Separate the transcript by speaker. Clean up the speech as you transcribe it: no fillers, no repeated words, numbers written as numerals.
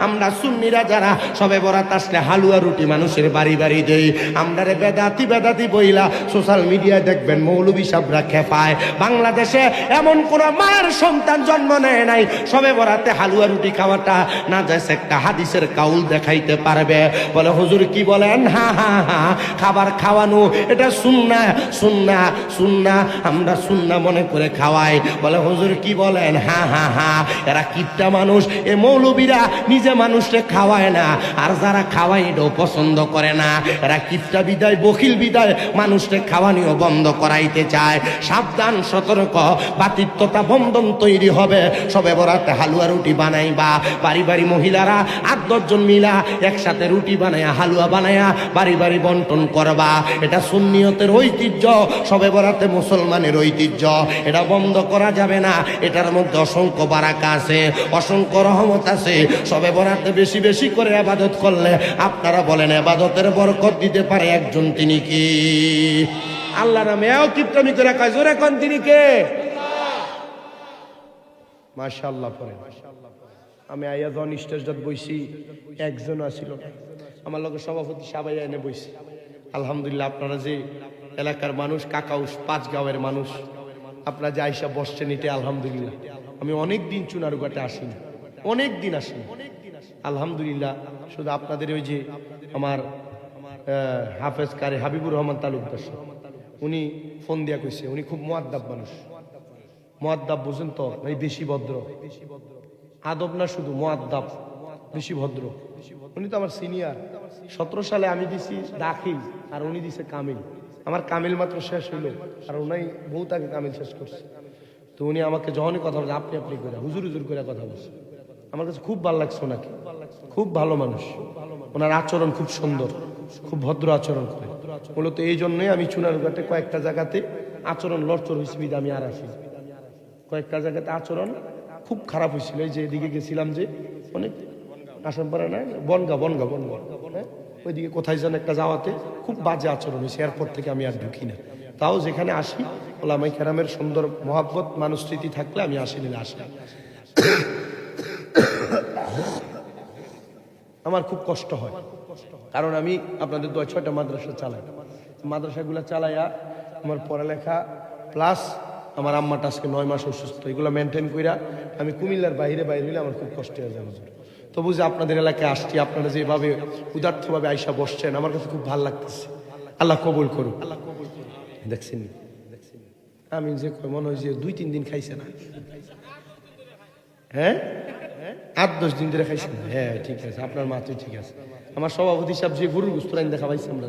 Speaker 1: আমরা সুন্নিরা যারা সবে বরাত আসলে হালুয়া রুটি মানুষের বাড়ি বাড়ি দেই। আমরারে বেদাতি বেদাতি বইলা সোশ্যাল মিডিয়ায় দেখবেন মৌলবী সাহেবরা খেপায়। বাংলাদেশে এমন কোন মায়ের সন্তান জন্ম নেয় নাই সবে বরাতে হালুয়া রুটি খাওয়াটা না যাচ্ছে একটা হাদিসের কাউল দেখাইতে পারবে। বলে হুজুর কি বলেন? হা হা হা, খাবার খাওয়ানো এটা সুন্নাহ সুন্নাহ সুন্নাহ, আমরা সুন্নাহ মনে করে খাওয়াই। বলে হুজুর কি বলেন? হা হা হা, এরা কিপটা মানুষ, এ মৌলবীরা নিজে মানুষকে খাওয়ায় না, আর যারা খাওয়ায় এটাও পছন্দ করে না। এরা কিপটা বিদায় বখিল বিদায় মানুষকে খাওয়ানিও বন্ধ করাইতে চায়। সাবধান, সতর্ক, বাতিত্বতা বন্ধন তৈরি হবে। সবে বরাতে হালুয়া রুটি বানাইবা, বাড়ি বাড়ি মহিলারা ৮-১০ জন মিলা একসাথে রুটি বানায়া হালুয়া বানায়া বাড়ি বাড়ি বন্টন করবা। এটা সুন্নিয়তের ঐতিহ্য, সবে বরাতে মুসলমানের ঐতিহ্য, এটা বন্ধ করা যাবে না। এটার মধ্যে অসংখ্য বারাকা আছে, অসংখ্য রহমত আছে। সবে বরাতে বেশি বেশি করে ইবাদত করলে আপনারা বলেন ইবাদতের বরকত দিতে পারে একজন, তিনি কি? আল্লাহ নামে এও কিপটামি করে কয়, জোরে কোন তিনি কে? মাশাআল্লাহ পড়ে। আমি আইয়া যখন স্টেজত বইছি একজন আসিল, আমার লগে সভাপতি সবাই এনে বইছি। আলহামদুলিল্লাহ, আপনারা যে এলাকার মানুষ, কাকাউস ৫ গাঁওয়ের মানুষ, আপনারা যে আইসা বসছেন, এটা আলহামদুলিল্লাহ। আমি অনেক দিন চুনারুঘাটে আসিনি, অনেক দিন আসিনি, আলহামদুলিল্লাহ। শুধু আপনাদের ওই যে আমার হাফেজ কারি হাবিবুর রহমান তালুকদার, উনি ফোন দিয়া কইছে উনি খুব মুআদ্দাব মানুষ। মুআদ্দাব বুঝেন তো, এই বেশি ভদ্র, আদব না শুধু মুআদ্দাব, বেশি ভদ্র। উনি তো আমার সিনিয়র। 17 সালে আমি দিছি দাখিল আর উনি দিছে কামিল। আমার কামিল মাত্র শেষ হইল, আর উনি বহুত আগে কামিল শেষ করছে। তো উনি আমাকে যখনই কথা বলছে আপনি আপনি করে, হুজুর হুজুর করে কথা বলছে। আমার কাছে খুব ভালো লাগছে ওনাকে, খুব ভালো মানুষ। ওনার আচরণ খুব সুন্দর, খুব ভদ্র আচরণ করে। মূলত এই জন্যই আমি চুনারুঘাটে কয়েকটা জায়গাতে আচরণ লড়চড় হয়েছে, বিধে আমি আর আসি। কয়েকটা জায়গাতে আচরণ খুব খারাপ হয়েছিল। এই যে এদিকে গেছিলাম, যে অনেক আসামপাড়া না, বনগা বনগা বনগা, হ্যাঁ, ওইদিকে কোথায় যেন একটা যাওয়াতে খুব বাজে আচরণ হয়েছে। এরপর থেকে আমি আর ঢুকি না। তাও যেখানে আসি ওলামায়ে কেরামের সুন্দর মহব্বত মানুষ স্মৃতি থাকলে আমি আসি, নিলে আসি। আমার খুব কষ্ট হয়, কারণ আমি আপনাদের 6টা মাদ্রাসা চালাই। মাদ্রাসাগুলো চালাইয়া আমার পড়ালেখা প্লাস আমার আম্মাটা আজকে 9 মাস অসুস্থ, এগুলো মেনটেন কইরা আমি কুমিল্লার বাইরে হইলে আমার খুব কষ্ট হয়ে যায়। তবু যে আপনাদের এলাকায় আসছি, আপনারা যেভাবে উদার্থভাবে আইসা বসছেন, আমার কাছে খুব ভালো লাগতেছে। আল্লাহ কবুল করুন। দেখছেন আমি যে মনে হয় যে 2-3 দিন খাইছে না, হ্যাঁ 8-10 দিন ধরে খাইছে না। হ্যাঁ ঠিক আছে, আপনার মা তো ঠিক আছে। আমার সভাপতি সাহেব যে গরুর গোশত রাইন্দা খাওয়াইছে আমরা।